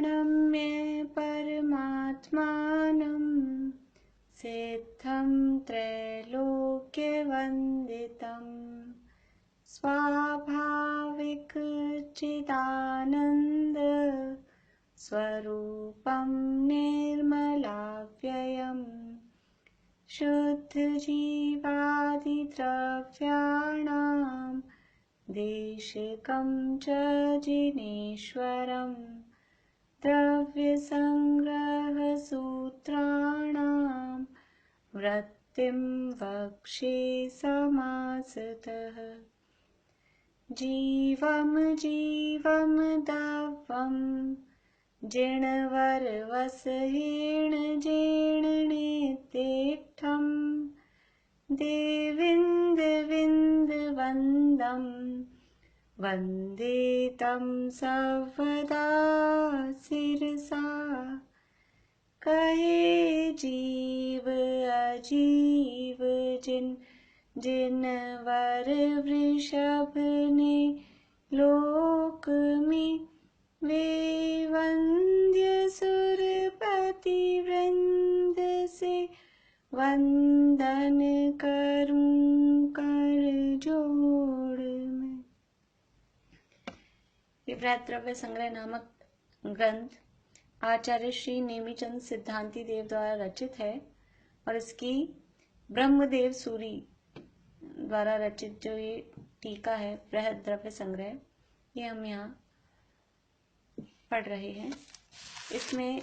प्रणम्य परमात्मानं सिद्धं त्रैलोक्यवन्दितं स्वाभाविक चिदानन्द स्वरूपं निर्मलाव्ययम् शुद्धजीवादिद्रव्याणां देशिकं च जिनेश्वरम् द्रव्यसंग्रहसूत्राणां वृत्तिं वक्षे समासतः जीवं जीवं दवं जिणवरवसहेण जेणनेतेष्ठं देविन्दविन्दवन्दं वन्दे तं सर्वदा शिरसा कहे जीव अजीव जिनवर वृषभ ने लोक में वे वंद्य सुरपति वृंद से वंदन करूं कर जोड़ में। विभ्रात द्रव्य संग्रह नामक ग्रंथ आचार्य श्री नेमीचंद सिद्धांती देव द्वारा रचित है और इसकी ब्रह्मदेव सूरी द्वारा रचित जो ये टीका है बृहद द्रव्य संग्रह, ये हम यहाँ पढ़ रहे हैं। इसमें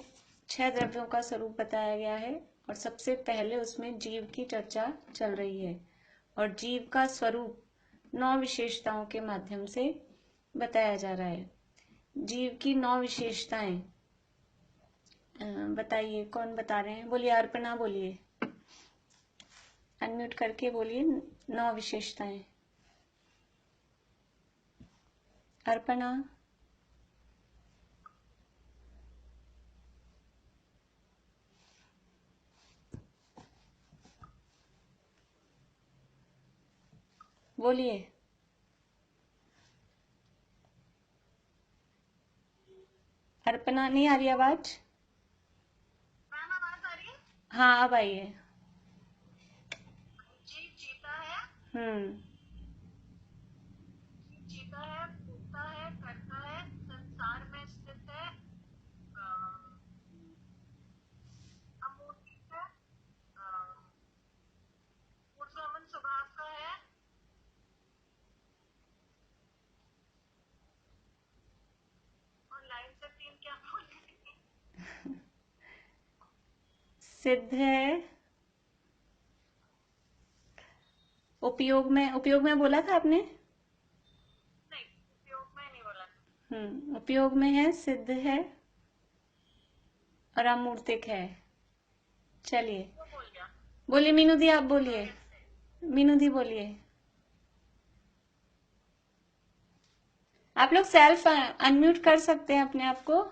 6 द्रव्यों का स्वरूप बताया गया है और सबसे पहले उसमें जीव की चर्चा चल रही है और जीव का स्वरूप 9 विशेषताओं के माध्यम से बताया जा रहा है। जीव की 9 विशेषताएं बताइए, कौन बता रहे हैं? बोलिए, अर्पणा बोलिए, अनम्यूट करके बोलिए 9 विशेषताएं। अर्पणा, बोलिए। अर्पणा, नहीं आ रही आवाज? हाँ अब आई है। जीता है, जीता है, भूखता है, करता है, संसार में स्थित है, अमूर्त है, ऊर्ध्वमन स्वभाव का है, और लाइन से 3 क्या बोले? सिद्ध है, उपयोग में बोला था आपने? नहीं, उपयोग में नहीं बोला। उपयोग में है, सिद्ध है और अमूर्तिक है। चलिए बोलिए मीनू दी, आप बोलिए, मीनू दी बोलिए। आप लोग सेल्फ अनम्यूट कर सकते हैं अपने आप को।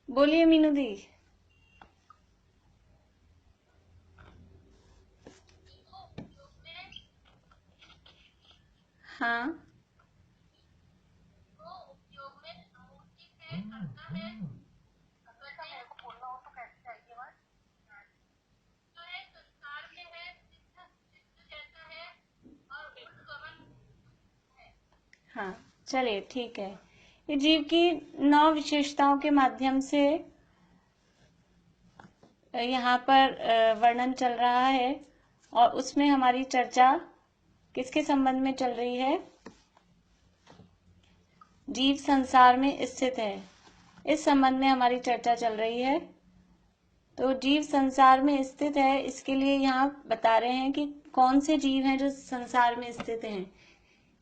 बोलिए मीनू दी। हाँ, उपयोग में अमूर्तिक है, करता है, मेरे को बोलना हो तो कैसे चाहिए बात? तो है, संसार में है, सिद्ध जैसा है और ऊर्ध्वमन है। हाँ, चलिए ठीक है। ये जीव की 9 विशेषताओं के माध्यम से यहाँ पर वर्णन चल रहा है और उसमें हमारी चर्चा किसके संबंध में चल रही है? जीव संसार में स्थित है, इस संबंध में हमारी चर्चा चल रही है। तो जीव संसार में स्थित है, इसके लिए यहाँ बता रहे हैं कि कौन से जीव हैं जो संसार में स्थित हैं।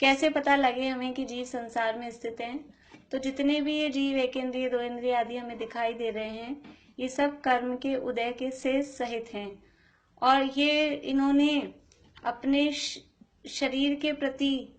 कैसे पता लगे हमें कि जीव संसार में स्थित हैं? तो जितने भी ये जीव 1 इंद्रिय 2 इंद्रिय आदि हमें दिखाई दे रहे हैं, ये सब कर्म के उदय के से सहित हैं और ये इन्होंने अपने शरीर के प्रति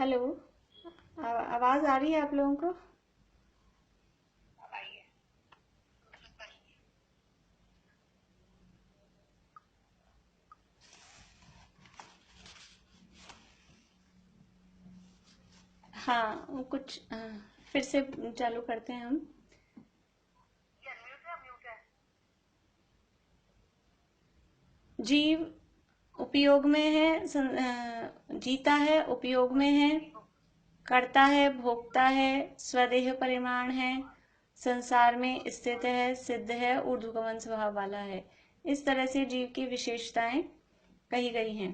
हेलो, आवाज आ रही है आप लोगों को? अब आई है। हाँ, वो कुछ फिर से चालू करते हैं हम। ये अनम्यूट है, म्यूट है? जीव उपयोग में है, जीता है, उपयोग में है, करता है, भोगता है, स्वदेह परिमाण है, संसार में स्थित है, सिद्ध है, ऊर्ध्वगमन स्वभाव वाला है। इस तरह से जीव की विशेषताएं कही गई हैं।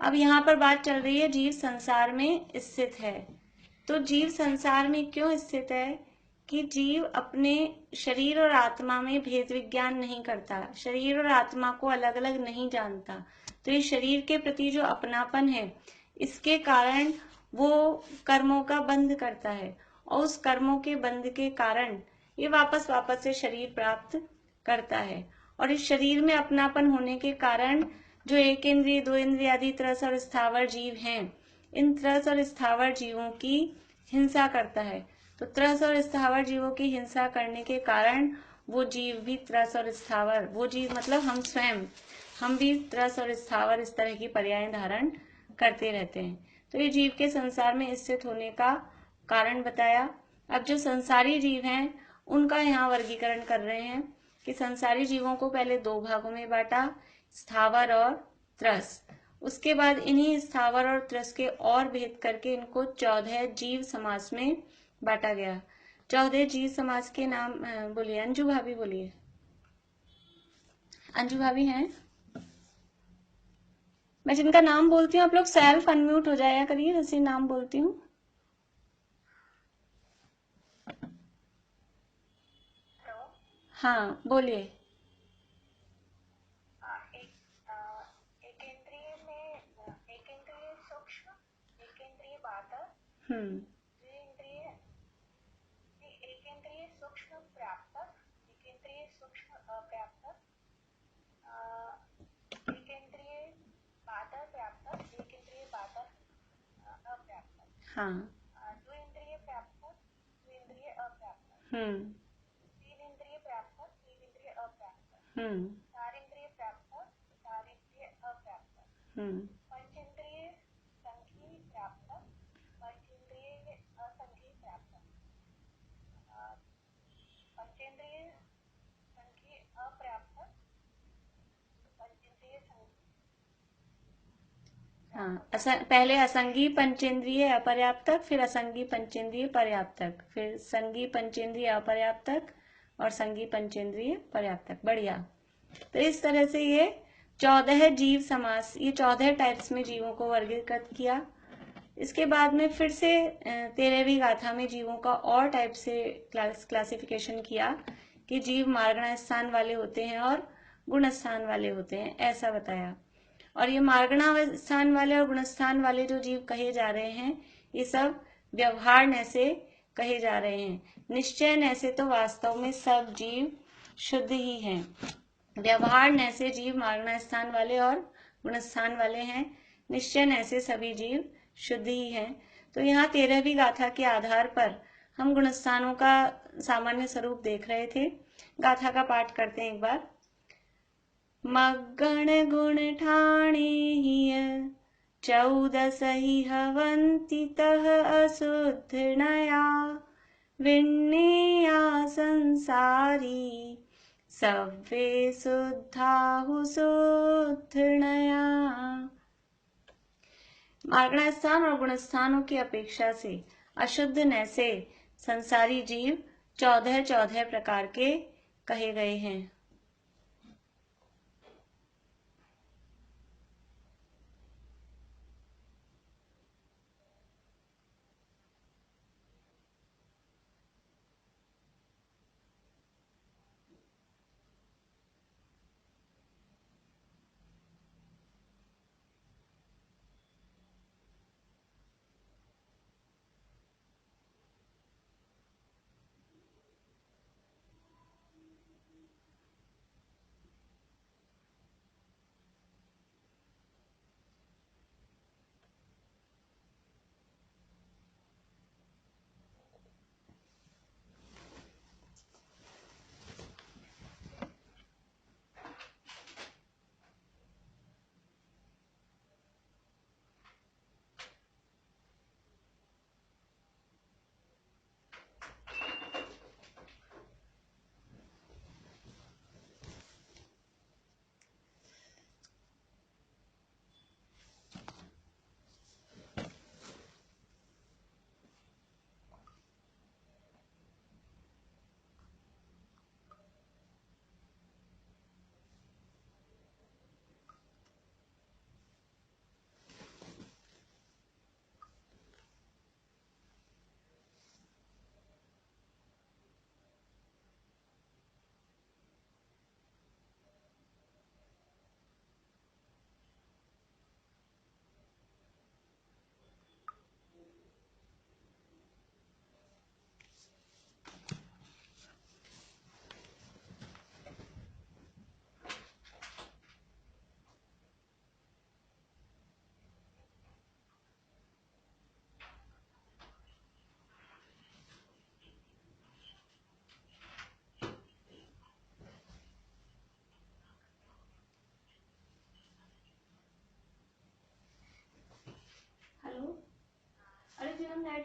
अब यहाँ पर बात चल रही है जीव संसार में स्थित है। तो जीव संसार में क्यों स्थित है? कि जीव अपने शरीर और आत्मा में भेद विज्ञान नहीं करता, शरीर और आत्मा को अलग अलग नहीं जानता। तो ये शरीर के प्रति जो अपनापन है, इसके कारण वो कर्मों का बंध करता है, और उस कर्मों के बंध के कारण ये वापस वापस से शरीर प्राप्त करता है। और इस शरीर में अपनापन होने के कारण जो एक इंद्रिय, दो इंद्रिय आदि त्रस और स्थावर जीव हैं, इन त्रस और स्थावर जीवों की हिंसा करता है। तो त्रस और स्थावर जीवों की हिंसा करने के कारण वो जीव भी त्रस और स्थावर, वो जीव मतलब हम स्वयं, हम भी त्रस और स्थावर इस तरह की पर्याय धारण करते रहते हैं। तो ये जीव के संसार में स्थित होने का कारण बताया। अब जो संसारी जीव हैं उनका यहाँ वर्गीकरण कर रहे हैं कि संसारी जीवों को पहले दो भागों में बांटा, स्थावर और त्रस। उसके बाद इन्हीं स्थावर और त्रस के और भेद करके इनको 14 जीव समास में बांटा गया। 14 जीव समास के नाम बोलिए, अंजू भाभी बोलिए। अंजू भाभी हैं? मैं जिनका नाम बोलती हूँ आप लोग सेल्फ अनम्यूट हो जाया करिए जैसे नाम बोलती हूँ। हेलो। हाँ बोलिए। एक इंद्रिय में एक इंद्रिय सूक्ष्म, एक इंद्रिय बाधक, हम्म द्विइंद्रिय, एक इंद्रिय सूक्ष्म प्राप्तक, एक इंद्रिय सूक्ष्म अप्राप्तक, एक इंद्रिय बाधा प्राप्तक, एक इंद्रिय बाधा अप्राप्तक, हाँ। द्विइंद्रिय प्राप्तक, द्विइंद्रिय अप्राप्तक, हम्म तीन इंद्रिय प्राप्तक, तीन इंद्रिय अप्राप्तक, हम्म चार इंद्रिय प्राप्तक, चार इंद्रिय अप्राप्तक, हम्म पंचेंद्रिय संघी प्राप्तक, पंचेंद्रिय असंघी प्राप्तक, पंचेंद्रिय संघी अप्राप्तक, पंचेंद्रिय संघी हाँ, पहले असंगी पंचेंद्रिय अपर्याप्तक, फिर असंगी पंचेंद्रिय पर्याप्तक, फिर संगी पंचेंद्रिय अपर्याप्तक और संगी पंचेंद्रिय पर्याप्तक। बढ़िया। तो इस तरह से ये 14 जीव समास, ये 14 टाइप्स में जीवों को वर्गीकृत किया। इसके बाद में फिर से 13वीं गाथा में जीवों का और टाइप से क्लासिफिकेशन किया कि जीव मार्गण स्थान वाले होते हैं और गुण स्थान वाले होते हैं, ऐसा बताया। और ये मार्गणा स्थान वाले और गुणस्थान वाले जो जीव कहे जा रहे हैं, ये सब व्यवहार न से कहे जा रहे हैं। निश्चय न से तो वास्तव में सब जीव शुद्ध ही हैं। व्यवहार न से जीव मार्गणा स्थान वाले और गुणस्थान वाले हैं, निश्चय न से सभी जीव शुद्ध ही हैं। तो यहाँ 13वीं गाथा के आधार पर हम गुणस्थानों का सामान्य स्वरूप देख रहे थे। गाथा का पाठ करते हैं एक बार। मग्गण गुण ठाणे हिय 14 ही हवन्ति तह अशुद्धनया विन्नेया संसारी सव्वे शुद्धाहु शुद्धनया। मार्गण स्थान और गुण स्थानों की अपेक्षा से अशुद्ध न से संसारी जीव 14 प्रकार के कहे गए हैं।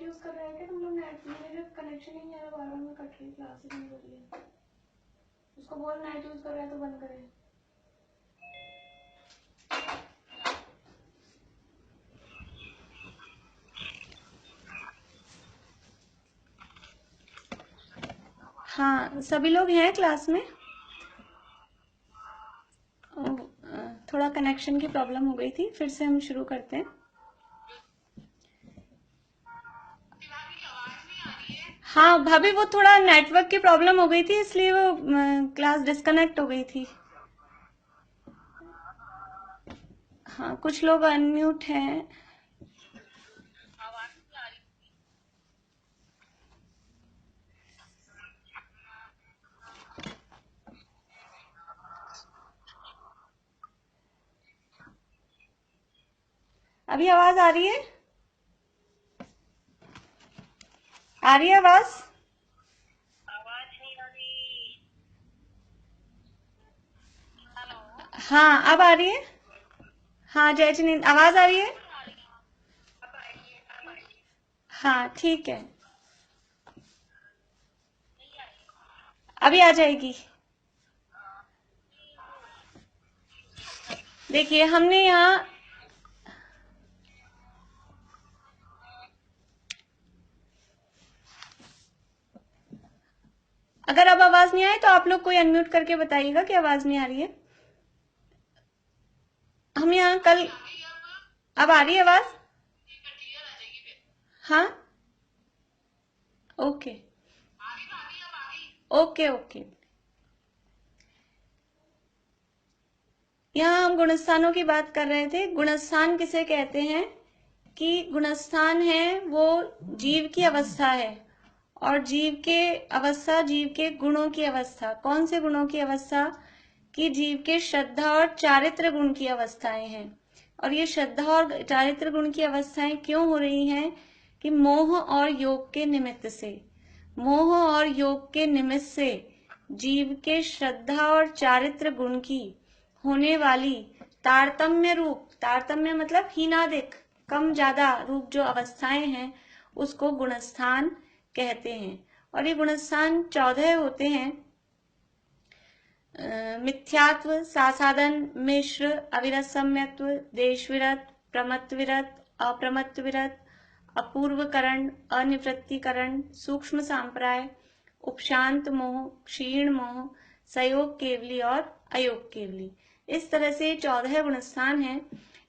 यूज कर रहे हैं क्या तुम लोग? नेट मेरे कनेक्शन ही नहीं आ रहा, बार बार में कट रही, क्लास ही बंद हो रही है। उसको बोल नेट यूज कर रहा है तो बंद करे। हाँ, सभी लोग हैं क्लास में? थोड़ा कनेक्शन की प्रॉब्लम हो गई थी, फिर से हम शुरू करते हैं। हाँ भाभी, वो थोड़ा नेटवर्क की प्रॉब्लम हो गई थी, इसलिए वो क्लास डिस्कनेक्ट हो गई थी। हाँ, कुछ लोग अनम्यूट हैं। अभी आवाज आ रही है? आ रही है आवाज? हाँ, अब आ रही है। हाँ जय जिनेन्द्र, आवाज आ रही है? हाँ ठीक है, अभी आ जाएगी। देखिए हमने यहाँ अगर अब आवाज नहीं आए तो आप लोग कोई अनम्यूट करके बताइएगा कि आवाज नहीं आ रही है। हम यहाँ कल, अब आ रही है आवाज? हाँ ओके ओके ओके। यहाँ हम गुणस्थानों की बात कर रहे थे। गुणस्थान किसे कहते हैं? कि गुणस्थान है वो जीव की अवस्था है, और जीव के अवस्था, जीव के गुणों की अवस्था। कौन से गुणों की अवस्था? कि जीव के श्रद्धा और चारित्र गुण की अवस्थाएं हैं। और ये श्रद्धा और चारित्र गुण की अवस्थाएं क्यों हो रही हैं? कि मोह और योग के निमित्त से, मोह और योग के निमित्त से जीव के श्रद्धा और चारित्र गुण की होने वाली तारतम्य रूप, तारतम्य मतलब हीनादिक, कम ज्यादा रूप जो अवस्थाएं हैं, उसको गुणस्थान कहते हैं। और ये गुणस्थान 14 होते हैं। मिथ्यात्व, सासाधन, मिश्र, अविरत सम्यक्त्व, देशविरत, प्रमत्तविरत, अप्रमत्तविरत, अपूर्वकरण, अनिवृत्तिकरण, सूक्ष्म सांप्राय, उपशांत मोह, क्षीण मोह, सयोग केवली और अयोग केवली। इस तरह से 14 गुणस्थान हैं।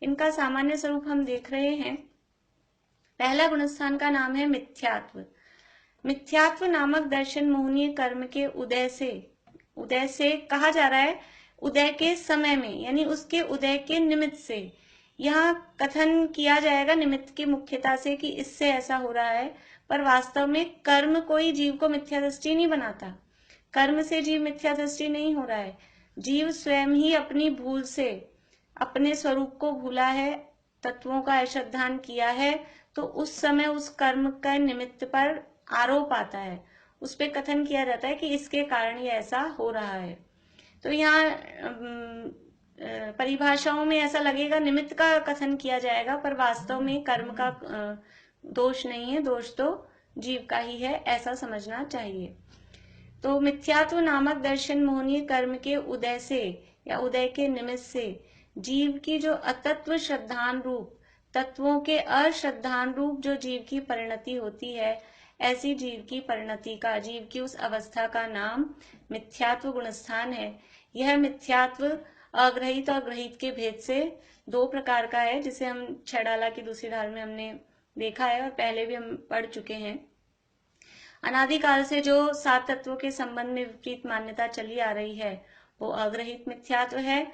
इनका सामान्य स्वरूप हम देख रहे हैं। पहला गुणस्थान का नाम है मिथ्यात्व। मिथ्यात्व नामक दर्शन मोहनीय कर्म के उदय से कहा जा रहा है, उदय के समय में, यानी उसके उदय के निमित्त से। यहाँ कथन किया जाएगा निमित्त की मुख्यता से कि इससे ऐसा हो रहा है, पर वास्तव में कर्म कोई जीव को मिथ्या दृष्टि नहीं बनाता। कर्म से जीव मिथ्या दृष्टि नहीं हो रहा है। जीव स्वयं ही अपनी भूल से अपने स्वरूप को भूला है, तत्वों का अश्रद्धान किया है, तो उस समय उस कर्म का निमित्त पर आरोप आता है, उस पे कथन किया जाता है कि इसके कारण ये ऐसा हो रहा है। तो यहाँ परिभाषाओं में ऐसा लगेगा निमित्त का कथन किया जाएगा, पर वास्तव में कर्म का दोष नहीं है, दोष तो जीव का ही है, ऐसा समझना चाहिए। तो मिथ्यात्व नामक दर्शन मोहनीय कर्म के उदय से या उदय के निमित्त से जीव की जो अतत्व श्रद्धान रूप, तत्वों के अश्रद्धान रूप जो जीव की परिणति होती है, ऐसी जीव की परिणति का, जीव की उस अवस्था का नाम मिथ्यात्व गुणस्थान है। यह मिथ्यात्व अग्रहित और ग्रहित के भेद से 2 प्रकार का है, जिसे हम 6 डाला की दूसरी ढाल में हमने देखा है और पहले भी हम पढ़ चुके हैं। अनादिकाल से जो 7 तत्वों के संबंध में विपरीत मान्यता चली आ रही है, वो अग्रहित मिथ्यात्व है।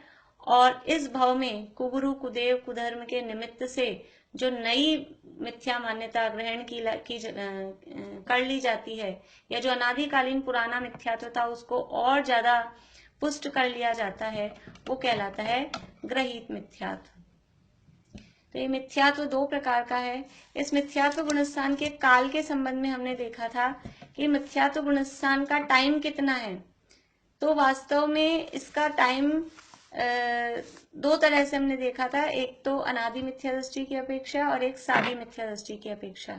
और इस भाव में कुगुरु, कुदेव, कुधर्म के निमित्त से जो नई मिथ्या मान्यता ग्रहण कर ली जाती है, या जो अनादिकालीन पुराना मिथ्यात्व था उसको और ज्यादा पुष्ट कर लिया जाता है, वो कहलाता है ग्रहित मिथ्यात्व। तो ये मिथ्यात्व 2 प्रकार का है। इस मिथ्यात्व गुणस्थान के काल के संबंध में हमने देखा था कि मिथ्यात्व गुणस्थान का टाइम कितना है। तो वास्तव में इसका टाइम 2 तरह से हमने देखा था, एक तो अनादि मिथ्या दृष्टि की अपेक्षा और एक सादी मिथ्या दृष्टि की अपेक्षा।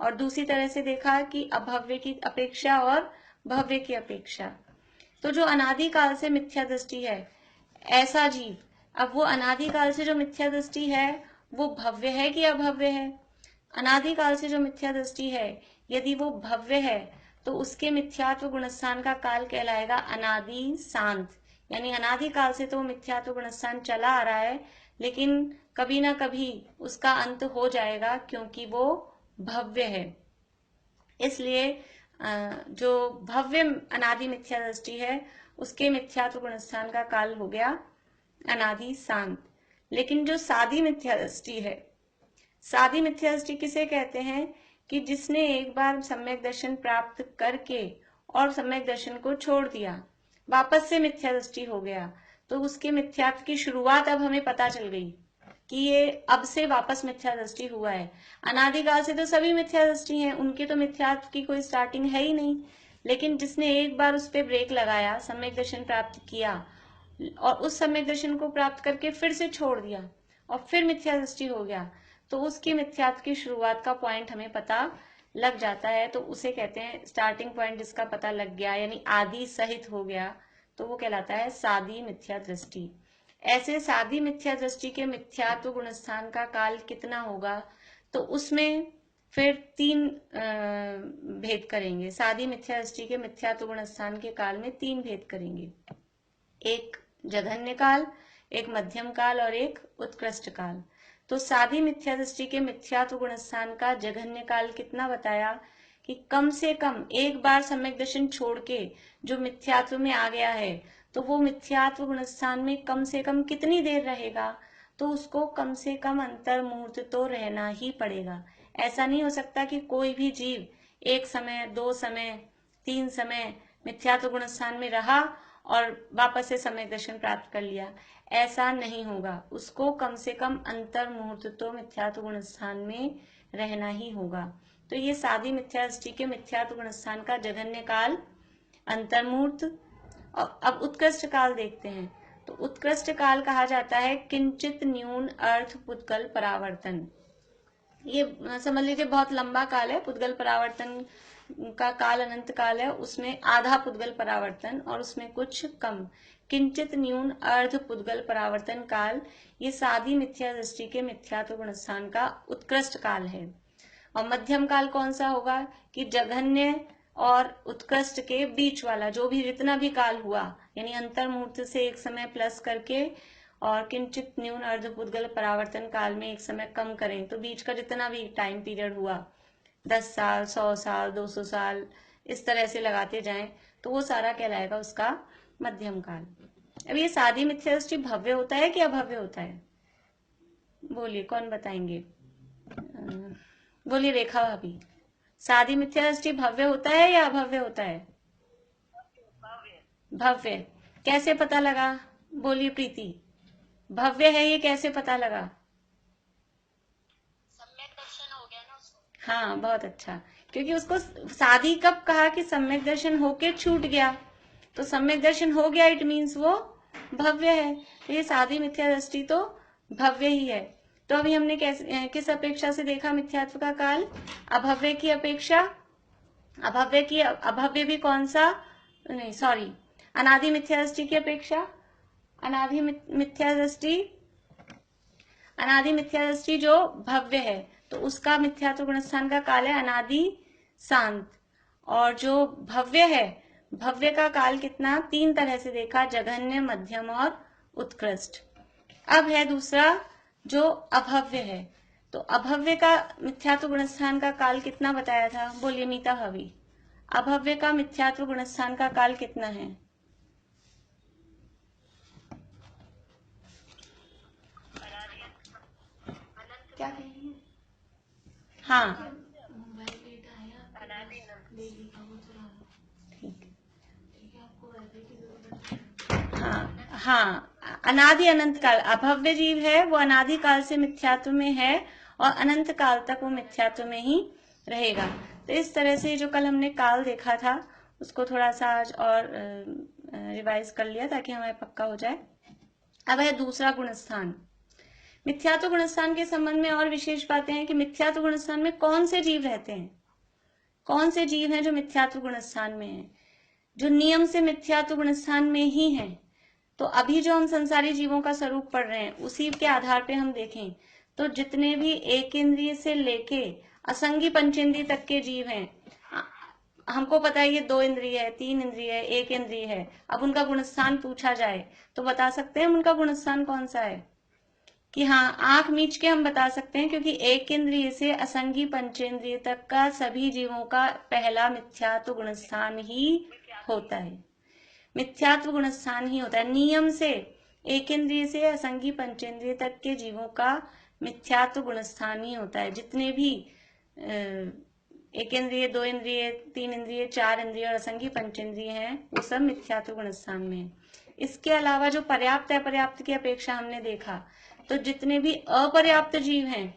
और दूसरी तरह से देखा कि अभव्य की अपेक्षा और भव्य की अपेक्षा। तो जो अनादिकाल से मिथ्या दृष्टि है ऐसा जीव, अब वो अनादिकाल से जो मिथ्या दृष्टि है वो भव्य है कि अभव्य है? अनादिकाल से जो मिथ्या दृष्टि है यदि वो भव्य है तो उसके मिथ्यात्व गुणस्थान का काल कहलाएगा अनादि शांत। यानी अनादिकाल से तो मिथ्यात्व गुणस्थान चला आ रहा है, लेकिन कभी ना कभी उसका अंत हो जाएगा क्योंकि वो भव्य है। इसलिए जो भव्य अनादि मिथ्या दृष्टि है उसके मिथ्यात्व गुणस्थान का काल हो गया अनादि शांत। लेकिन जो सादी मिथ्या दृष्टि है, सादी मिथ्या दृष्टि किसे कहते हैं? कि जिसने एक बार सम्यक दर्शन प्राप्त करके और सम्यक दर्शन को छोड़ दिया, वापस से मिथ्या दृष्टि हो गया, तो उसके मिथ्यात्व की शुरुआत अब हमें पता चल गई कि ये अब से वापस मिथ्या दृष्टि हुआ है। अनादिकाल से तो सभी मिथ्या दृष्टि हैं, उनके तो मिथ्यात्व की कोई स्टार्टिंग है ही नहीं। लेकिन जिसने एक बार उस पर ब्रेक लगाया, सम्यक दर्शन प्राप्त किया और उस सम्यक दर्शन को प्राप्त करके फिर से छोड़ दिया और फिर मिथ्या दृष्टि हो गया, तो उसकी मिथ्यात्व की शुरुआत का पॉइंट हमें पता लग जाता है। तो उसे कहते हैं स्टार्टिंग पॉइंट जिसका पता लग गया, यानी आदि सहित हो गया, तो वो कहलाता है सादी मिथ्या दृष्टि। ऐसे सादी मिथ्या दृष्टि के मिथ्यात्व गुणस्थान का काल कितना होगा? तो उसमें फिर 3 भेद करेंगे। सादी मिथ्या दृष्टि के मिथ्यात्व गुणस्थान के काल में 3 भेद करेंगे, एक जघन्य काल, एक मध्यम काल और एक उत्कृष्ट काल। तो सादी मिथ्या दृष्टि के मिथ्यात्व गुणस्थान का जघन्य काल कितना बताया? कि कम से कम एक बार सम्यक दर्शन छोड़ के जो मिथ्यात्व में आ गया है तो वो मिथ्यात्व गुणस्थान में कम से कम कितनी देर रहेगा? तो उसको कम से कम अंतर मुहूर्त तो रहना ही पड़ेगा। ऐसा नहीं हो सकता कि कोई भी जीव एक समय, 2 समय, 3 समय मिथ्यात्व गुणस्थान में रहा और वापस से सम्यक दर्शन प्राप्त कर लिया, ऐसा नहीं होगा। उसको कम से कम अंतर मुहूर्त तो मिथ्यात्व गुणस्थान में रहना ही होगा। तो ये सादी मिथ्या दृष्टि के मिथ्यात्व गुणस्थान का जघन्य काल, अंतर मुहूर्त। अब उत्कृष्ट काल देखते हैं। तो उत्कृष्ट काल कहा जाता है किंचित न्यून अर्थ पुद्गल परावर्तन। ये समझ लीजिए बहुत लंबा काल है। पुद्गल परावर्तन का काल अनंत काल है, उसमें आधा पुद्गल परावर्तन और उसमें कुछ कम, किंचित न्यून अर्ध पुद्गल परावर्तन काल, ये सादी मिथ्या दृष्टि के मिथ्यात्व गुणस्थान का उत्कृष्ट काल है। और मध्यम काल कौन सा होगा? कि जघन्य और उत्कृष्ट के बीच वाला जो भी जितना भी काल हुआ, यानी अंतर मुहूर्त से एक समय प्लस करके और किंचित न्यून अर्ध पुद्गल परावर्तन काल में एक समय कम करें, तो बीच का जितना भी टाइम पीरियड हुआ, 10 साल, 100 साल, 200 साल, इस तरह से लगाते जाएं, तो वो सारा कहलाएगा उसका मध्यम काल। अब ये सादी मिथ्या दृष्टि भव्य होता है कि अभव्य होता है? बोलिए, कौन बताएंगे? बोलिए रेखा भाभी, सादी मिथ्या दृष्टि भव्य होता है या अभव्य होता है? भव्य। कैसे पता लगा? बोलिए प्रीति, भव्य है ये कैसे पता लगा? सम्यक दर्शन हो गया ना उसको। हाँ, बहुत अच्छा। क्योंकि उसको सादी कब कहा कि सम्यक दर्शन होके छूट गया, तो सम्यक दर्शन हो गया इट मीन्स वो भव्य है। तो ये सादी मिथ्या दृष्टि तो भव्य ही है। तो अभी हमने किस अपेक्षा से देखा मिथ्यात्व का काल? अभव्य की अपेक्षा। अभव्य भी कौन सा? नहीं सॉरी, अनादि मिथ्या दृष्टि की अपेक्षा। अनादि मिथ्या दृष्टि जो भव्य है तो उसका मिथ्यात्व गुणस्थान का काल है अनादि शांत। और जो भव्य है, भव्य का काल कितना? 3 तरह से देखा, जघन्य, मध्यम और उत्कृष्ट। अब है दूसरा जो अभव्य है। तो अभव्य का मिथ्यात्व गुणस्थान का काल कितना बताया था? बोलिए मीता भाभी, अभव्य का मिथ्यात्व गुणस्थान का काल कितना है? क्या कह रही हैं? हाँ हाँ हाँ, अनादि अनंत काल। अभव्य जीव है वो अनादि काल से मिथ्यात्व में है और अनंत काल तक वो मिथ्यात्व में ही रहेगा। तो इस तरह से जो कल हमने काल देखा था उसको थोड़ा सा आज और रिवाइज कर लिया ताकि हमारे पक्का हो जाए। अब है दूसरा गुणस्थान। मिथ्यात्व गुणस्थान के संबंध में और विशेष बातें हैं कि मिथ्यात्व गुणस्थान में कौन से जीव रहते हैं, कौन से जीव हैं जो मिथ्यात्व गुणस्थान में हैं, जो नियम से मिथ्यात्व गुणस्थान में ही हैं। तो अभी जो हम संसारी जीवों का स्वरूप पढ़ रहे हैं उसी के आधार पे हम देखें तो जितने भी एक इंद्रिय से लेके असंगी पंचेंद्रिय तक के जीव हैं, हमको पता है ये 2 इंद्रिय है, 3 इंद्रिय है, 1 इंद्रिय है। अब उनका गुणस्थान पूछा जाए तो बता सकते हैं उनका गुणस्थान कौन सा है? कि हाँ, आंख मीच के हम बता सकते हैं, क्योंकि एक इंद्रिय से असंगी पंचेंद्रिय तक का सभी जीवों का पहला मिथ्यात्व गुणस्थान ही होता है, मिथ्यात्व गुणस्थान ही होता है। नियम से एक इंद्रिय से असंगी पंचेंद्रिय तक के जीवों का मिथ्यात्व गुणस्थान ही होता है। जितने भी एक इंद्रिय, 2 इंद्रिय, 3 इंद्रिय, 4 इंद्रिय और असंगी पंचेंद्रिय हैं वो सब मिथ्यात्व गुणस्थान में है। इसके अलावा जो पर्याप्त अपर्याप्त की अपेक्षा हमने देखा, तो जितने भी अपर्याप्त जीव हैं,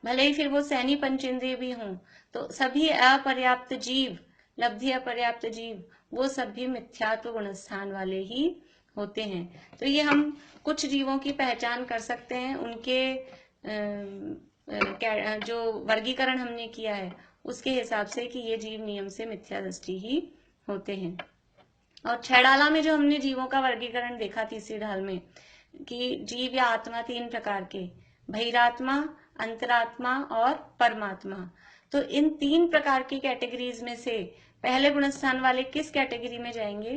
भले ही फिर वो सैनी पंचेंद्रिय भी हों, तो सभी अपर्याप्त जीव, लब्धि अपर्याप्त जीव, वो सब भी मिथ्यात्व गुणस्थान वाले ही होते हैं। तो ये हम कुछ जीवों की पहचान कर सकते हैं, उनके जो वर्गीकरण हमने किया है उसके हिसाब से कि ये जीव नियम से मिथ्या दृष्टि ही होते हैं। और छेड़ाला में जो हमने जीवों का वर्गीकरण देखा तीसरी ढाल में, कि जीव या आत्मा 3 प्रकार के, बहिरात्मा, अंतरात्मा और परमात्मा। तो इन 3 प्रकार की कैटेगरीज में से पहले गुणस्थान वाले किस कैटेगरी में जाएंगे?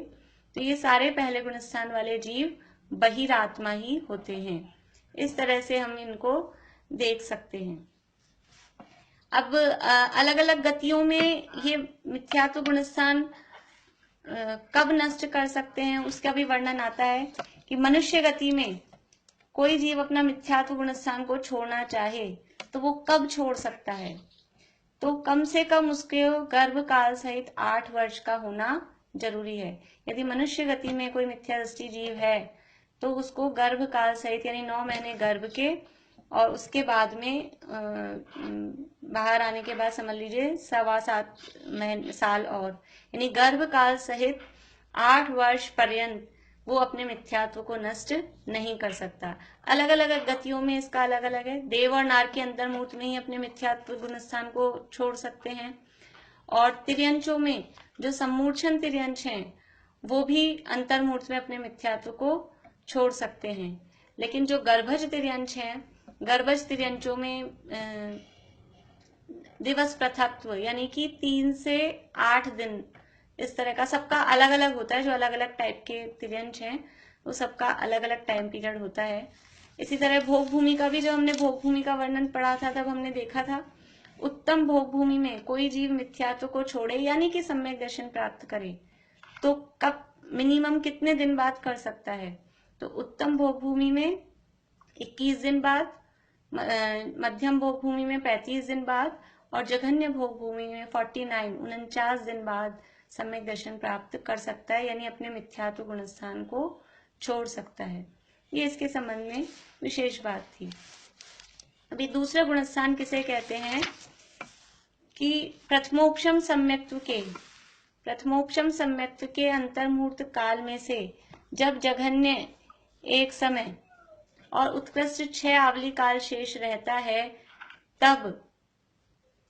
तो ये सारे पहले गुणस्थान वाले जीव बहिरात्मा ही होते हैं। इस तरह से हम इनको देख सकते हैं। अब अलग अलग गतियों में ये मिथ्यात्व गुणस्थान कब नष्ट कर सकते हैं उसका भी वर्णन आता है कि मनुष्य गति में कोई जीव अपना मिथ्यात्व गुणस्थान को छोड़ना चाहे तो वो कब छोड़ सकता है? तो कम से कम उसके गर्भ काल सहित 8 वर्ष का होना जरूरी है। यदि मनुष्य गति में कोई मिथ्या दृष्टि जीव है तो उसको गर्भ काल सहित यानी 9 महीने गर्भ के और उसके बाद में बाहर आने के बाद समझ लीजिए 7.25 साल और, यानी गर्भ काल सहित 8 वर्ष पर्यंत वो अपने मिथ्यात्व को नष्ट नहीं कर सकता। अलग अलग गतियों में इसका अलग अलग है। देव और नार के अंतर्मूर्त में ही अपने मिथ्यात्व गुणस्थान को छोड़ सकते हैं, और तिर्यंचों में जो सम्मूर्छन तिर्यंच हैं वो भी अंतर्मूर्त में अपने मिथ्यात्व को छोड़ सकते हैं। लेकिन जो गर्भज तिर्यंच हैं, गर्भज तिर्यंचों में दिवस पृथक्त्व यानी कि 3 से 8 दिन इस तरह का सबका अलग अलग होता है। जो अलग अलग टाइप के तिर्यंच हैं वो सबका अलग अलग टाइम पीरियड होता है। इसी तरह भोग भूमि का भी, जब हमने भोग भूमि का वर्णन पढ़ा था तब हमने देखा था उत्तम भोग भूमि में कोई जीव मिथ्यात्व को छोड़े यानी कि सम्यक दर्शन प्राप्त करे तो कब मिनिमम कितने दिन बाद कर सकता है? तो उत्तम भोग भूमि में 21 दिन बाद, मध्यम भोग भूमि में 35 दिन बाद और जघन्य भोग भूमि में 49 दिन बाद सम्यक दर्शन प्राप्त कर सकता है, यानी अपने मिथ्यात्व गुणस्थान को छोड़ सकता है। ये इसके संबंध में विशेष बात थी। अभी दूसरा गुणस्थान किसे कहते हैं कि प्रथमोपशम सम्यक्त्व के अंतर्मूर्त काल में से जब जघन्य 1 समय और उत्कृष्ट 6 आवली काल शेष रहता है, तब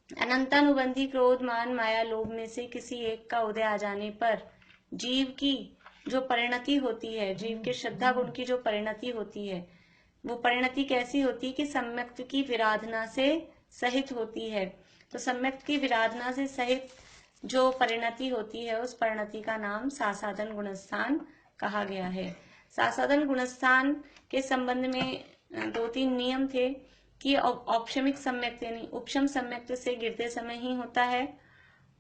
अनंतानुबंधी क्रोध, मान, माया, लोभ में से किसी एक का उदय आ जाने पर जीव की जो परिणति होती है, जीव के श्रद्धा गुण की जो परिणति होती है, वो परिणति कैसी होती है कि सम्यक्त्व की विराधना से सहित होती है। तो सम्यक्त्व की विराधना से सहित जो परिणति होती है उस परिणति का नाम सासादन गुणस्थान कहा गया है। सासादन गुणस्थान के संबंध में 2-3 नियम थे कि औपशमिक सम्यक्त्व यानी उपशम सम्यक्त्व से गिरते समय ही होता है,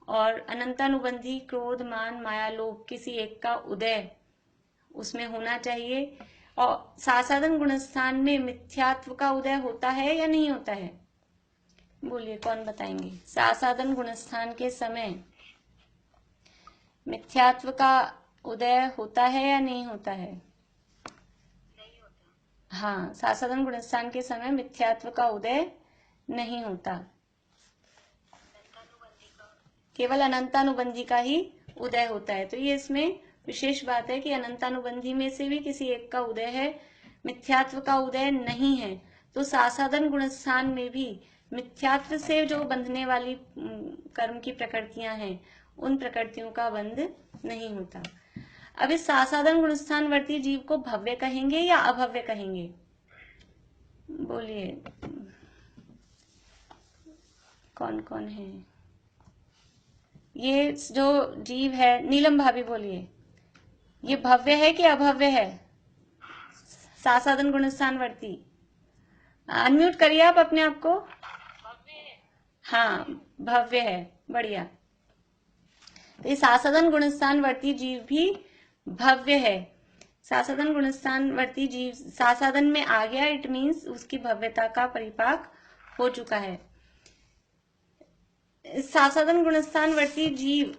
और अनंतानुबंधी क्रोध, मान, माया, लोभ किसी एक का उदय उसमें होना चाहिए। और सासादन गुणस्थान में मिथ्यात्व का उदय होता है या नहीं होता है? बोलिए, कौन बताएंगे? सासादन गुणस्थान के समय मिथ्यात्व का उदय होता है या नहीं होता है? नहीं होता। हाँ, सासादन गुणस्थान के समय मिथ्यात्व का उदय नहीं होता, केवल अनंतानुबंधी का ही उदय होता है। तो ये इसमें विशेष बात है कि अनंतानुबंधी में से भी किसी एक का उदय है, मिथ्यात्व का उदय नहीं है। तो सासादन गुणस्थान में भी मिथ्यात्व से जो बंधने वाली कर्म की प्रकृतियां हैं, उन प्रकृतियों का बंध नहीं होता। अब इस सासादन गुणस्थान वर्ती जीव को भव्य कहेंगे या अभव्य कहेंगे? बोलिए, कौन कौन है? ये जो जीव है, नीलम भाभी बोलिए, ये भव्य है कि अभव्य है? सासादन गुणस्थान वर्ती, अनम्यूट करिए आप अपने आप को। हाँ, भव्य है, बढ़िया। तो ये सासादन गुणस्थान वर्ती जीव भी भव्य है। सासादन गुणस्थान वर्ती जीव सासादन में आ गया, इट मीन्स उसकी भव्यता का परिपाक हो चुका है। सासादन गुणस्थान वर्ती जीव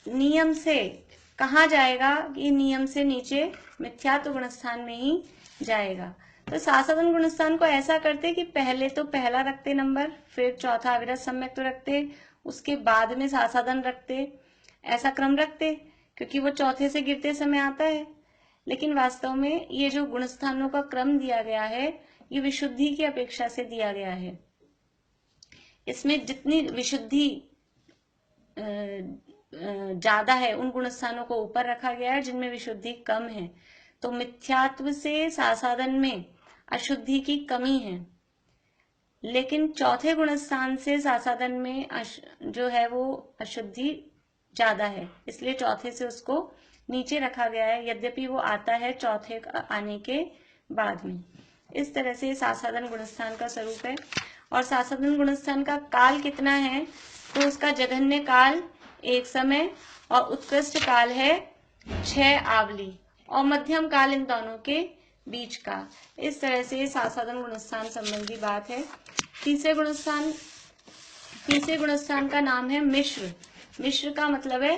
नियम से कहाँ जाएगा? कि नियम से नीचे मिथ्यात्व गुणस्थान में ही जाएगा। तो सासादन गुणस्थान को ऐसा करते कि पहले तो पहला रखते नंबर, फिर चौथा अविरत सम्यक तो रखते, उसके बाद में सासादन रखते, ऐसा क्रम रखते, क्योंकि वो चौथे से गिरते समय आता है। लेकिन वास्तव में ये जो गुणस्थानों का क्रम दिया गया है, ये विशुद्धि की अपेक्षा से दिया गया है। इसमें जितनी विशुद्धि ज्यादा है, उन गुणस्थानों को ऊपर रखा गया है जिनमें विशुद्धि कम है। तो मिथ्यात्व से सासादन में अशुद्धि की कमी है, लेकिन चौथे गुणस्थान से सासादन में जो है वो अशुद्धि ज्यादा है, इसलिए चौथे से उसको नीचे रखा गया है, यद्यपि वो आता है चौथे आने के बाद में। इस तरह से सासादन गुणस्थान का स्वरूप है। और सासादन गुणस्थान का काल कितना है? तो उसका जघन्य काल 1 समय और उत्कृष्ट काल है 6 आवली, और मध्यम काल इन दोनों के बीच का। इस तरह से सासादन गुणस्थान संबंधी बात है। तीसरे गुणस्थान का नाम है मिश्र। मिश्र का मतलब है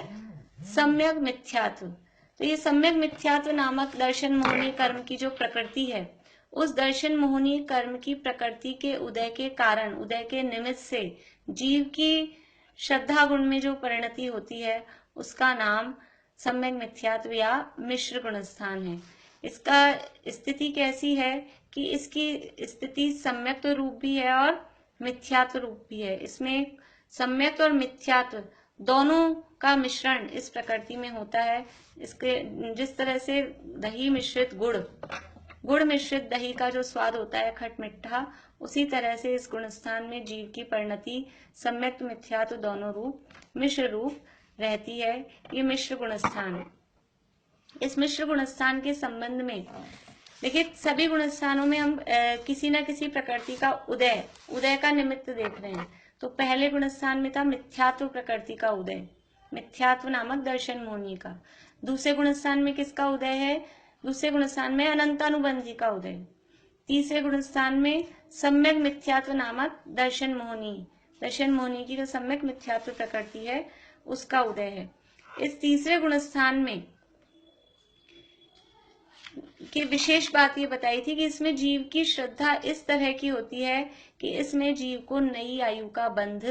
सम्यक मिथ्यात्व। तो ये सम्यक मिथ्यात्व नामक दर्शन मोहनी कर्म की जो प्रकृति है, उस दर्शन मोहनी कर्म की प्रकृति के उदय के कारण, उदय के निमित्त से जीव की श्रद्धा गुण में जो परिणति होती है, उसका नाम सम्यक मिथ्यात्व या मिश्र गुणस्थान है। इसका स्थिति कैसी है? कि इसकी स्थिति सम्यक रूप भी है और मिथ्यात्व रूप भी है। इसमें सम्यक और मिथ्यात्व दोनों का मिश्रण इस प्रकृति में होता है। इसके जिस तरह से दही मिश्रित गुड़ मिश्रित दही का जो स्वाद होता है खट मिठा, उसी तरह से इस गुणस्थान में जीव की परिणति सम्यक मिथ्यात्व दोनों रूप, मिश्र रूप रहती है। ये मिश्र गुणस्थान। इस मिश्र गुणस्थान के संबंध में देखिए, सभी गुणस्थानों में हम किसी न किसी प्रकृति का उदय का निमित्त देख रहे हैं। तो पहले गुणस्थान में था मिथ्यात्व प्रकृति का उदय, मिथ्यात्व नामक दर्शन मोहनी का। दूसरे गुणस्थान में किसका उदय है? दूसरे गुणस्थान में अनंतानुबंधी का उदय। तीसरे गुणस्थान में सम्यक मिथ्यात्व नामक दर्शन मोहनी की जो सम्यक मिथ्यात्व प्रकृति है, उसका उदय है। इस तीसरे गुणस्थान में की विशेष बात ये बताई थी कि इसमें जीव की श्रद्धा इस तरह की होती है कि इसमें जीव को नई आयु का बंध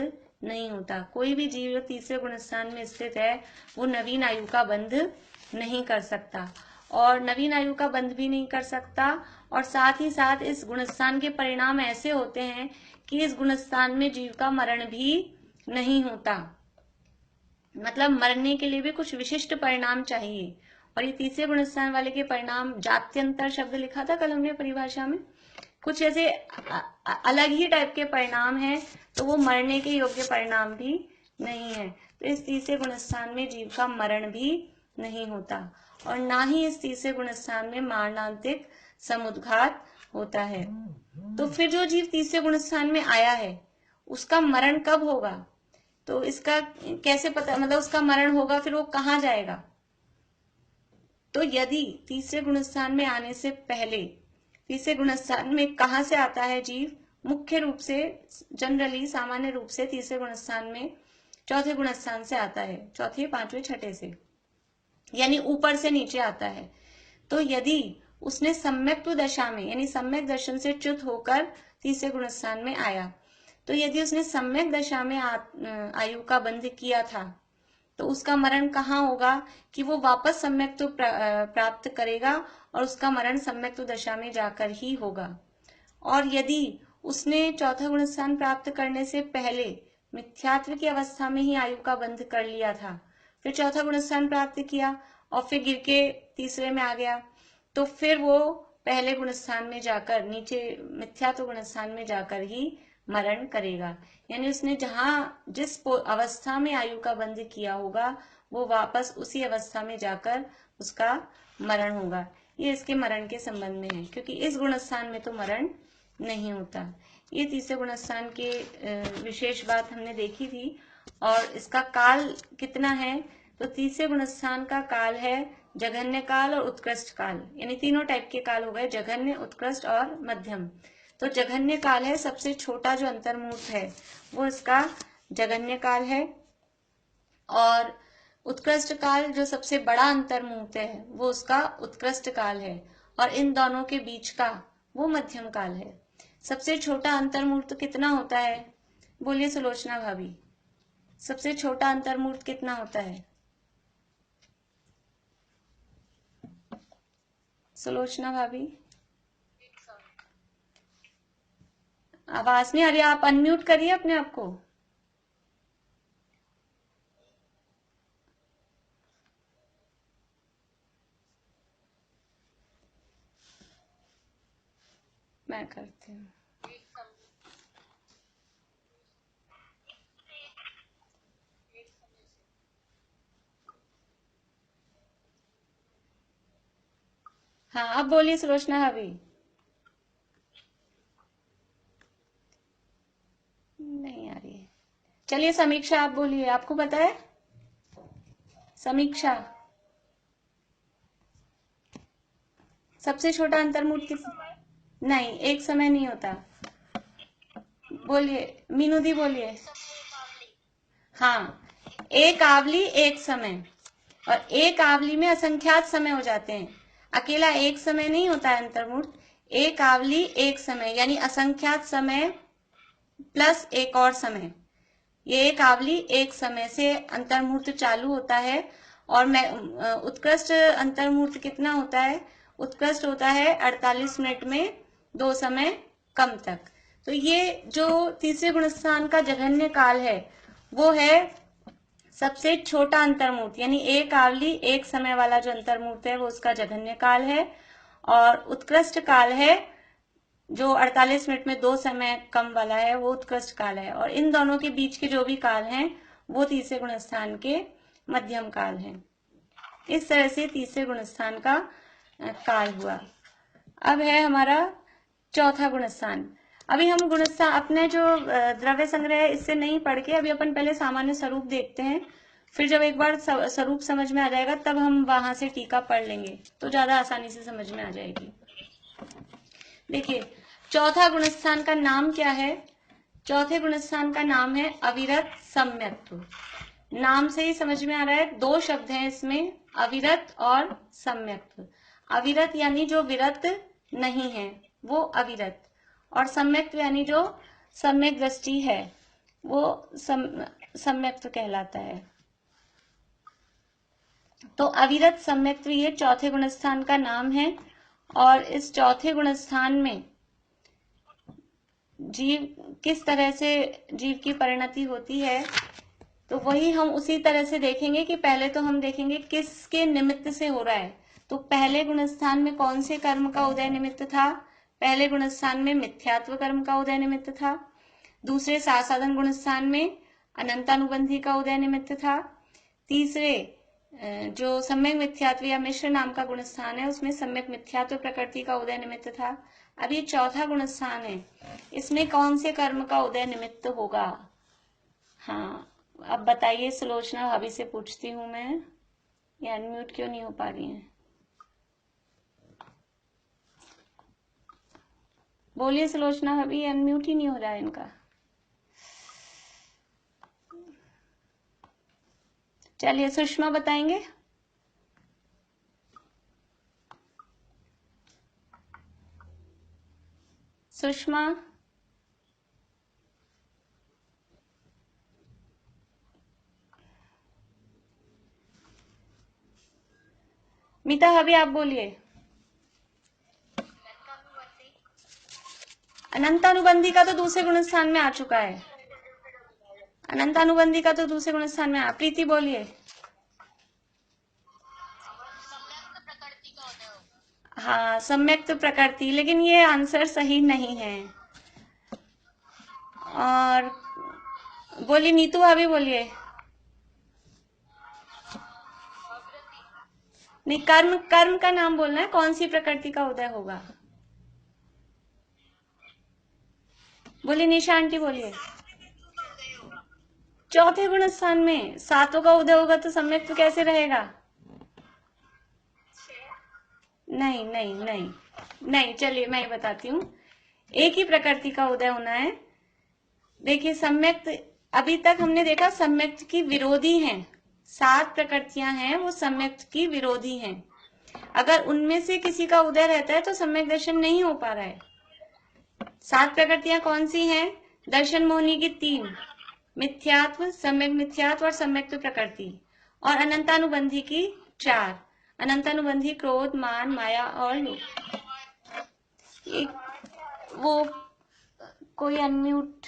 नहीं होता। कोई भी जीव जो तीसरे गुणस्थान में स्थित है, वो नवीन आयु का बंध नहीं कर सकता, और नवीन आयु का बंध भी नहीं कर सकता। और साथ ही साथ इस गुणस्थान के परिणाम ऐसे होते हैं कि इस गुणस्थान में जीव का मरण भी नहीं होता। मतलब मरने के लिए भी कुछ विशिष्ट परिणाम चाहिए। और ये तीसरे गुणस्थान वाले के परिणाम, जात्यंतर शब्द लिखा था कल हमने परिभाषा में, कुछ ऐसे अलग ही टाइप के परिणाम हैं, तो वो मरने के योग्य परिणाम भी नहीं है। तो इस तीसरे गुणस्थान में जीव का मरण भी नहीं होता, और ना ही इस तीसरे गुणस्थान में मारणांतिक समुद्घात होता है। तो फिर जो जीव तीसरे गुणस्थान में आया है, उसका मरण कब होगा? तो इसका कैसे पता, मतलब उसका मरण होगा, फिर वो कहाँ जाएगा? तो यदि तीसरे गुणस्थान में आने से पहले, तीसरे गुणस्थान में कहाँ से आता है जीव? मुख्य रूप से, जनरली सामान्य रूप से तीसरे गुणस्थान में चौथे गुणस्थान से आता है, चौथे पांचवें छठे से, यानी ऊपर से नीचे आता है। तो यदि उसने सम्यक दशा में, यानी सम्यक दर्शन से च्युत होकर तीसरे गुणस्थान में आया, तो यदि उसने सम्यक दशा में आयु का बंध किया था, तो उसका मरण कहाँ होगा? कि वो वापस सम्यक्त्व प्राप्त करेगा, और उसका मरण सम्यक्त्व दशा में जाकर ही होगा। और यदि उसने चौथा गुण स्थान प्राप्त करने से पहले मिथ्यात्व की अवस्था में ही आयु का बंध कर लिया था, फिर चौथा गुण स्थान प्राप्त किया और फिर गिर के तीसरे में आ गया, तो फिर वो पहले गुण स्थान में जाकर, नीचे मिथ्यात्व गुण स्थान में जाकर ही मरण करेगा। यानी उसने जिस अवस्था में आयु का बंध किया होगा वो वापस उसी अवस्था में जाकर उसका मरण होगा। ये इसके मरण के संबंध में है, क्योंकि इस गुण स्थान में तो मरण नहीं होता। ये तीसरे गुण स्थान के विशेष बात हमने देखी थी। और इसका काल कितना है, तो तीसरे गुण स्थान का काल है जघन्य काल और उत्कृष्ट काल, यानी तीनों टाइप के काल हो गए, जघन्य, उत्कृष्ट और मध्यम। तो जघन्य काल है, सबसे छोटा जो अंतर्मुहूर्त है वो इसका जघन्य काल है, और उत्कृष्ट काल जो सबसे बड़ा अंतर्मुहूर्त है वो उसका उत्कृष्ट काल है, और इन दोनों के बीच का वो मध्यम काल है। सबसे छोटा अंतर्मुहूर्त कितना होता है, बोलिए सुलोचना भाभी, सबसे छोटा अंतर्मुहूर्त कितना होता है? सुलोचना भाभी, आवाज नहीं आ रही, आप अनम्यूट करिए अपने आप को। मैं करती हूँ। हाँ, अब बोलिए सुलोचना भाभी। नहीं आ रही है। चलिए समीक्षा आप बोलिए, आपको पता है समीक्षा सबसे छोटा अंतर्मुहूर्त किस? नहीं, एक समय नहीं होता। बोलिए मीनू दी, बोलिए। हाँ, एक आवली एक समय, और एक आवली में असंख्यात समय हो जाते हैं। अकेला एक समय नहीं होता है अंतर्मुहूर्त, एक आवली एक समय यानी असंख्यात समय प्लस एक और समय। ये एक आवली एक समय से अंतर्मुहूर्त चालू होता है। और मैं उत्कृष्ट अंतर्मुहूर्त कितना होता है? उत्कृष्ट होता है 48 मिनट में 2 समय कम तक। तो ये जो तीसरे गुण स्थान का जघन्य काल है वो है सबसे छोटा अंतर्मुहूर्त, यानी एक आवली एक समय वाला जो अंतर्मुहूर्त है वो उसका जघन्य काल है। और उत्कृष्ट काल है जो 48 मिनट में 2 समय कम वाला है वो उत्कृष्ट काल है। और इन दोनों के बीच के जो भी काल हैं वो तीसरे गुण स्थान के मध्यम काल हैं। इस तरह से तीसरे गुण स्थान का काल हुआ। अब है हमारा चौथा गुण स्थान। अभी हम गुण स्थान अपने जो द्रव्य संग्रह है इससे नहीं पढ़ के अभी अपन पहले सामान्य स्वरूप देखते हैं, फिर जब एक बार स्वरूप समझ में आ जाएगा तब हम वहां से टीका पढ़ लेंगे, तो ज्यादा आसानी से समझ में आ जाएगी। देखिए चौथा गुणस्थान का नाम क्या है? चौथे गुणस्थान का नाम है अविरत सम्यक्त्व। नाम से ही समझ में आ रहा है, 2 शब्द हैं इसमें, अविरत और सम्यक्त्व। अविरत यानी जो विरत नहीं है वो अविरत, और सम्यक्त्व यानी जो सम्यक दृष्टि है वो सम्यक्त्व कहलाता है। तो अविरत सम्यक्त्व ये चौथे गुणस्थान का नाम है। और इस चौथे गुणस्थान में जीव किस तरह से जीव की परिणति होती है, तो वही हम उसी तरह से देखेंगे कि पहले तो हम देखेंगे किसके निमित्त से हो रहा है। तो पहले गुणस्थान में कौन से कर्म का उदय निमित्त था? पहले गुणस्थान में मिथ्यात्व कर्म का उदय निमित्त था। दूसरे सासाधन गुणस्थान में अनंतानुबंधी का उदय निमित्त था। तीसरे जो सम्यक मिथ्यात्व या मिश्र नाम का गुणस्थान है उसमें सम्यक मिथ्यात्व प्रकृति का उदय निमित्त था। अब ये चौथा गुणस्थान है, इसमें कौन से कर्म का उदय निमित्त होगा? हाँ, अब बताइए सुलोचना भाभी से पूछती हूँ मैं, ये अनम्यूट क्यों नहीं हो पा रही है? बोलिए सुलोचना भाभी, अनम्यूट ही नहीं हो रहा है इनका। चलिए सुषमा बताएंगे। सुषमा, मीता भाभी आप बोलिए। अनंतानुबंधी का तो दूसरे गुण स्थान में आ चुका है। अनंतानुबंधी का तो दूसरे गुण स्थान में आ। प्रीति बोलिए। प्रकृति का उदय होगा। हाँ, सम्यक्त प्रकृति, लेकिन ये आंसर सही नहीं है। और बोलिए नीतू भाभी, बोलिए। नहीं, कर्म, कर्म का नाम बोलना है, कौन सी प्रकृति का उदय होगा। बोलिए निशा आंटी, बोलिए। चौथे गुण स्थान में सातों का उदय होगा तो सम्यक्त कैसे रहेगा। नहीं नहीं नहीं नहीं, चलिए मैं बताती हूँ। एक ही प्रकृति का उदय होना है। देखिए सम्यक्त, अभी तक हमने देखा सम्यक्त की विरोधी हैं। 7 प्रकृतियां हैं, वो सम्यक्त की विरोधी हैं। अगर उनमें से किसी का उदय रहता है तो सम्यक दर्शन नहीं हो पा रहा है। 7 प्रकृतियां कौन सी हैं। दर्शन मोहिनी की 3, मिथ्यात्व, सम्यक मिथ्यात्व और सम्यक्त प्रकृति, और अनंतानुबंधी की 4। अनंतानुबंधी क्रोध, मान, माया और लोभ। वो कोई अनम्यूट।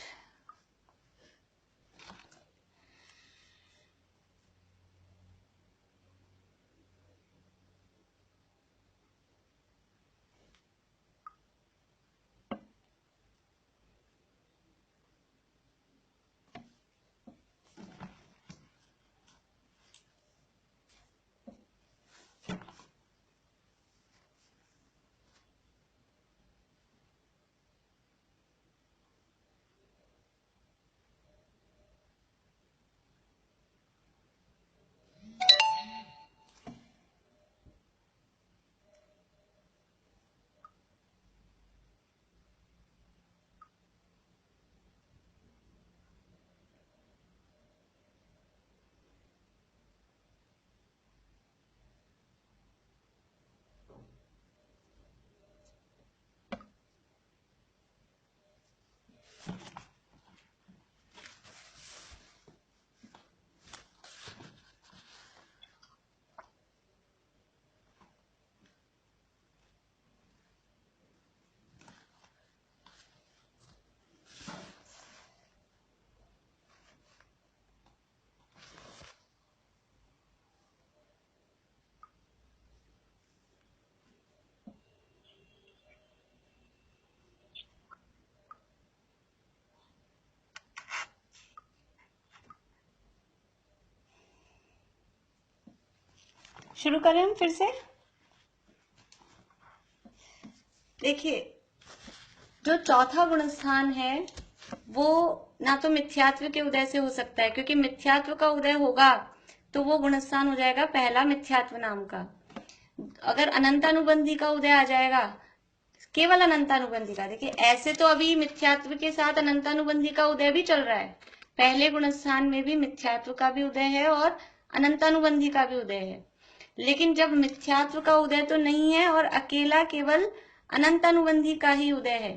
शुरू करें हम फिर से। देखिए जो चौथा गुण स्थान है वो ना तो मिथ्यात्व के उदय से हो सकता है, क्योंकि मिथ्यात्व का उदय होगा तो वो गुण स्थान हो जाएगा पहला मिथ्यात्व नाम का। अगर अनंतानुबंधी का उदय आ जाएगा, केवल अनंतानुबंधी का, देखिए ऐसे तो अभी मिथ्यात्व के साथ अनंतानुबंधी का उदय भी चल रहा है। पहले गुण स्थान में भी मिथ्यात्व का भी उदय है और अनंतानुबंधी का भी उदय है। लेकिन जब मिथ्यात्व का उदय तो नहीं है और अकेला केवल अनंतानुबंधी का ही उदय है,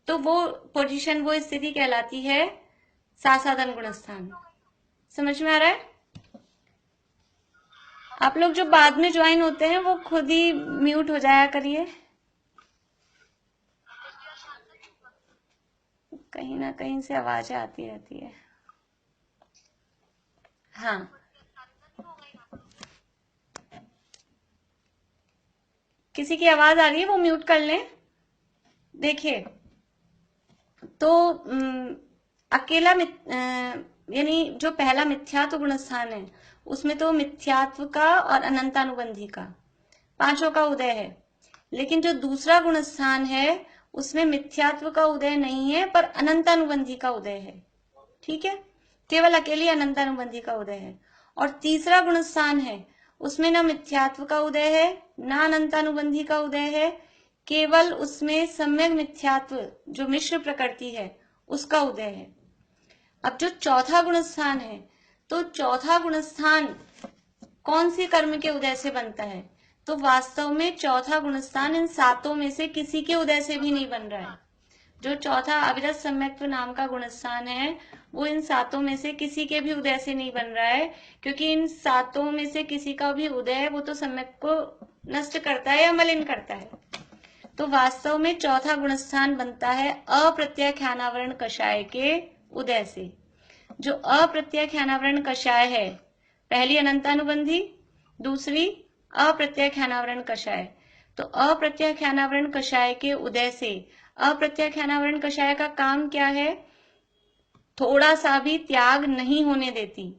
तो वो पोजीशन, वो स्थिति कहलाती है सासाधन गुण स्थान। समझ में आ रहा है। आप लोग जो बाद में ज्वाइन होते हैं वो खुद ही म्यूट हो जाया करिए, कहीं ना कहीं से आवाजें आती रहती है। हाँ, किसी की आवाज आ रही है वो म्यूट कर लें। देखिए तो अकेला यानी जो पहला मिथ्यात्व गुण स्थान है उसमें तो मिथ्यात्व का और अनंतानुबंधी का पांचों का उदय है। लेकिन जो दूसरा गुण स्थान है उसमें मिथ्यात्व का उदय नहीं है पर अनंतानुबंधी का उदय है। ठीक है, केवल अकेली अनंतानुबंधी का उदय है। और तीसरा गुण स्थान है उसमें ना मिथ्यात्व का उदय है ना अनंतानुबंधी का उदय है, केवल उसमें सम्यक मिथ्यात्व जो मिश्र प्रकृति है उसका उदय है। अब जो चौथा गुण स्थान है, तो चौथा गुण स्थान कौन सी कर्म के उदय से बनता है, तो वास्तव में चौथा गुण स्थान इन सातों में से किसी के उदय से भी नहीं बन रहा है। जो चौथा अविरत सम्यक्त्व नाम का गुण स्थान है वो इन सातों में से किसी के भी उदय से नहीं बन रहा है, क्योंकि इन सातों में से किसी का भी उदय वो तो सम्यक को नष्ट करता है या मलिन करता है। तो वास्तव में चौथा गुणस्थान बनता है अप्रत्याख्यानावरण कषाय के उदय से। जो अप्रत्याख्यानावरण कषाय है, पहली अनंतानुबंधी, दूसरी अप्रत्याख्यानावरण कषाय। तो अप्रत्याख्यानावरण कषाय के उदय से, अप्रत्याख्यानावरण कषाय का काम क्या है? थोड़ा सा भी त्याग नहीं होने देती।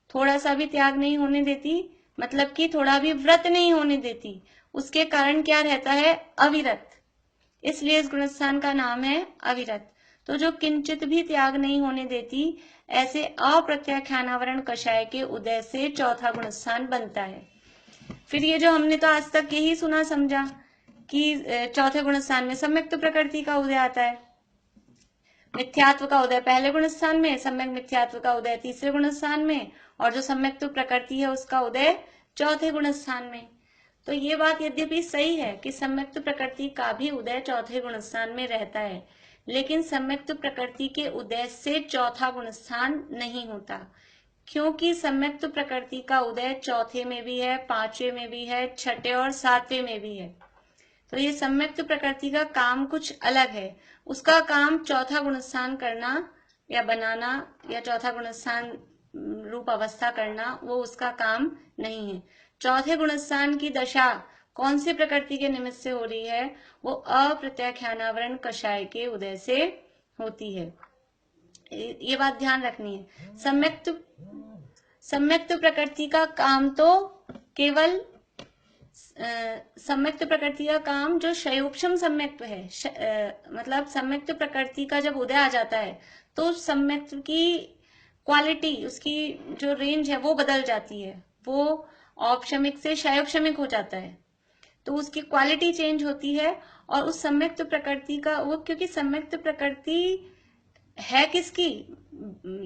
थोड़ा सा भी त्याग नहीं होने देती मतलब कि थोड़ा भी व्रत नहीं होने देती। उसके कारण क्या रहता है? अविरत। इसलिए इस गुणस्थान का नाम है अविरत। तो जो किंचित भी त्याग नहीं होने देती, ऐसे अप्रत्याख्यानावरण कषाय के उदय से चौथा गुणस्थान बनता है। फिर ये जो हमने तो आज तक यही सुना समझा कि चौथे गुणस्थान में सम्यक्त प्रकृति का उदय आता है, मिथ्यात्व का उदय पहले गुणस्थान में, सम्यक मिथ्यात्व का उदय तीसरे गुणस्थान में, और जो सम्यक्त प्रकृति है उसका उदय चौथे गुणस्थान में। तो ये बात यद्यपि सही है कि सम्यक्त प्रकृति का भी उदय चौथे गुणस्थान में रहता है, लेकिन सम्यक्त प्रकृति के उदय से चौथा गुणस्थान नहीं होता, क्योंकि सम्यक्त प्रकृति का उदय चौथे में भी है, पांचवे में भी है, छठे और सातवें में भी है। तो ये सम्यक्त प्रकृति का काम कुछ अलग है। उसका काम चौथा गुणस्थान करना या बनाना या चौथा गुणस्थान रूप अवस्था करना, वो उसका काम नहीं है। चौथे गुणस्थान की दशा कौन सी प्रकृति के निमित्त से हो रही है? वो अप्रत्याख्यानावरण कषाय के उदय से होती है। ये बात ध्यान रखनी है। सम्यक्त प्रकृति का काम तो केवल सम्यक्त प्रकृति का काम जो शयोपशम सम्यक्त है, मतलब सम्यक्त प्रकृति का जब उदय आ जाता है तो सम्यक्त की क्वालिटी, उसकी जो रेंज है वो बदल जाती है, वो औपशमिक से शयोपशमिक हो जाता है, तो उसकी क्वालिटी चेंज होती है। और उस सम्यक्त प्रकृति का वो, क्योंकि सम्यक्त प्रकृति है किसकी,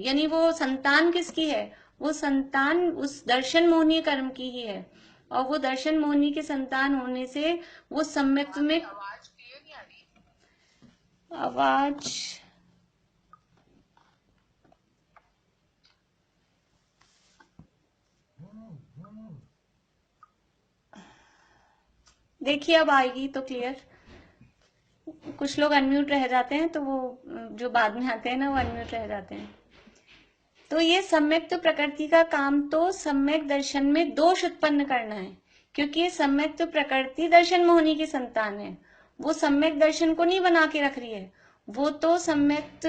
यानी वो संतान किसकी है? वो संतान उस दर्शन मोहनीय कर्म की ही है, और वो दर्शन मोहनी के संतान होने से वो सम्यक्त में आवाज क्लियर नहीं आ रही। आवाज देखिए अब आएगी तो क्लियर। कुछ लोग अनम्यूट रह जाते हैं, तो वो जो बाद में आते हैं ना वो अनम्यूट रह जाते हैं। तो ये सम्यक्त प्रकृति का काम तो सम्यक दर्शन में दोष उत्पन्न करना है, क्योंकि ये सम्यक्त प्रकृति दर्शन मोहनी की संतान है। वो सम्यक दर्शन को नहीं बना के रख रही है, वो तो सम्यक्त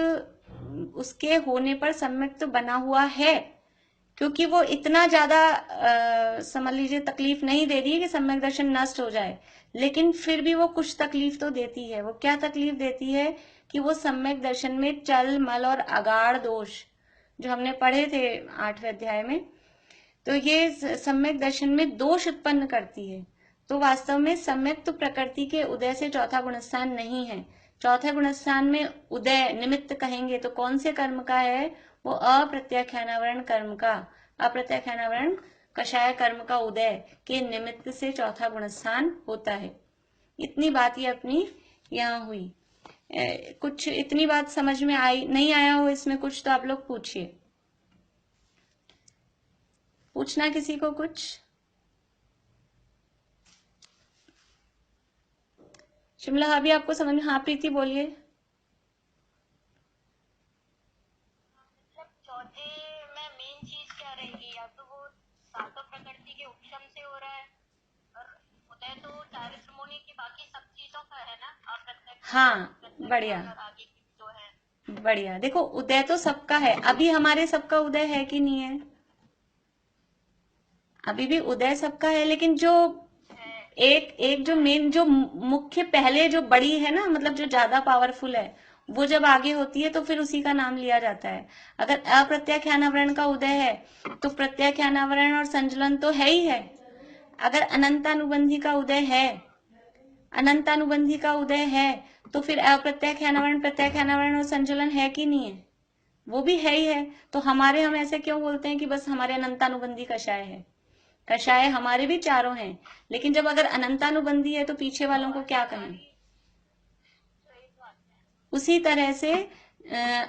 उसके होने पर सम्यक्त बना हुआ है, क्योंकि वो इतना ज्यादा समझ लीजिए तकलीफ नहीं दे रही है कि सम्यक दर्शन नष्ट हो जाए, लेकिन फिर भी वो कुछ तकलीफ तो देती है। वो क्या तकलीफ देती है? कि वो सम्यक दर्शन में चल मल और अगाढ़ दोष जो हमने पढ़े थे 8वें अध्याय में, तो ये सम्यक दर्शन में दोष उत्पन्न करती है। तो वास्तव में सम्यक्त प्रकृति के उदय से चौथा गुणस्थान नहीं है। चौथे गुणस्थान में उदय निमित्त कहेंगे तो कौन से कर्म का है? वो अप्रत्याख्यानावरण कर्म का, अप्रत्याख्यानावरण कषाय कर्म का उदय के निमित्त से चौथा गुणस्थान होता है। इतनी बात ये अपनी यहाँ हुई। कुछ इतनी बात समझ में आई नहीं आया हो इसमें कुछ, तो आप लोग पूछिए। पूछना किसी को कुछ? शिमला अभी आपको समझ में? हाँ प्रीति बोलिए। मतलब चौथे में मेन चीज क्या रहेगी? या तो वो सातों प्रकृति के उपशम से हो रहा है, और उदय तो चारित्र मुनि की बाकी सब चीजों का है ना, अप्रत्यक्ष। हाँ बढ़िया आगे की जो है बढ़िया। देखो उदय तो सबका है, अभी हमारे सबका उदय है कि नहीं है? अभी भी उदय सबका है, लेकिन जो एक जो मेन जो मुख्य पहले जो बड़ी है ना, मतलब जो ज्यादा पावरफुल है, वो जब आगे होती है तो फिर उसी का नाम लिया जाता है। अगर अप्रत्याख्यानावरण का उदय है तो प्रत्याख्यानावरण और संचलन तो है ही है। अगर अनंतानुबंधी का उदय है, अनंतानुबंधी का उदय है, तो फिर अप्रत्याख्यानावरण प्रत्याख्यानावरण और संचलन है कि नहीं है? वो भी है ही है। तो हमारे हम ऐसे क्यों बोलते हैं कि बस हमारे अनंतानुबंधी कषाय है? कषाय हमारे भी चारों हैं, लेकिन जब अगर अनंतानुबंधी है तो पीछे वालों को क्या कहें? उसी तरह से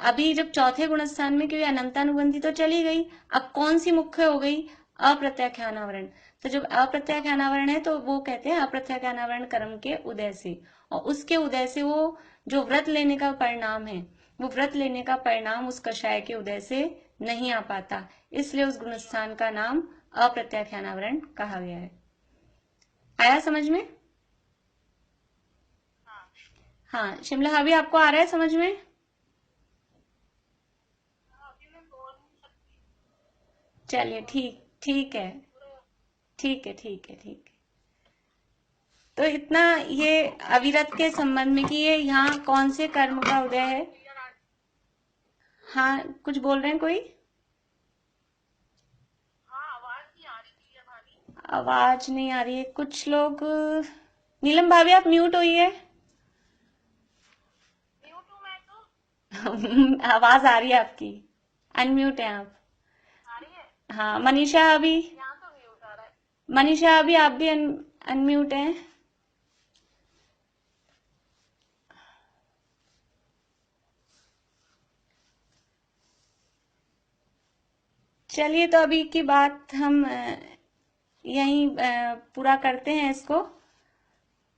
अभी जब चौथे गुणस्थान में, क्योंकि अनंतानुबंधी तो चली गई, अब कौन सी मुख्य हो गई? अप्रत्याख्यानावरण। तो जब अप्रत्याख्यानावरण है तो वो कहते हैं अप्रत्याख्यानावरण कर्म के उदय से, और उसके उदय से वो जो व्रत लेने का परिणाम है, वो व्रत लेने का परिणाम उस कषाय के उदय से नहीं आ पाता, इसलिए उस गुणस्थान का नाम अप्रत्याख्यानावरण कहा गया है। आया समझ में? हाँ हाँ शिमला, अभी आपको आ रहा है समझ में? हाँ, अभी मैं बोल नहीं सकती। चलिए ठीक ठीक है, पूरा ठीक है, ठीक है, ठीक है। तो इतना ये अविरत के संबंध में कि ये यहाँ कौन से कर्म का उदय है। क्लियर आ। हाँ कुछ बोल रहे हैं कोई? हाँ, आवाज नहीं आ रही क्लियर भाभी। आवाज नहीं आ रही है कुछ लोग। नीलम भाभी आप म्यूट हुई है। म्यूट हूँ मैं तो। आवाज आ रही है आपकी, अनम्यूट है आप। आ रही है। हाँ मनीषा अभी, यहाँ तो म्यूट आ रहा है। मनीषा अभी आप भी अनम्यूट हैं। चलिए तो अभी की बात हम यहीं पूरा करते हैं इसको,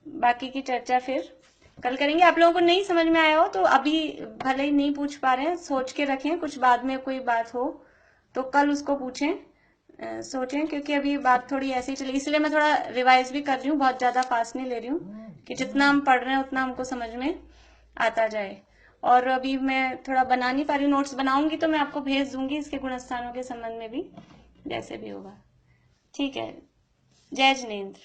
बाकी की चर्चा फिर कल करेंगे। आप लोगों को नहीं समझ में आया हो तो अभी भले ही नहीं पूछ पा रहे हैं, सोच के रखें, कुछ बाद में कोई बात हो तो कल उसको पूछें, सोचें, क्योंकि अभी बात थोड़ी ऐसी चली, इसलिए मैं थोड़ा रिवाइज भी कर रही हूँ, बहुत ज्यादा फास्ट नहीं ले रही हूँ कि जितना हम पढ़ रहे हैं उतना हमको समझ में आता जाए। और अभी मैं थोड़ा बना नहीं पा रही हूँ, नोट्स बनाऊंगी तो मैं आपको भेज दूंगी इसके गुणस्थानों के संबंध में भी, जैसे भी होगा। ठीक है, जय जिनेन्द्र।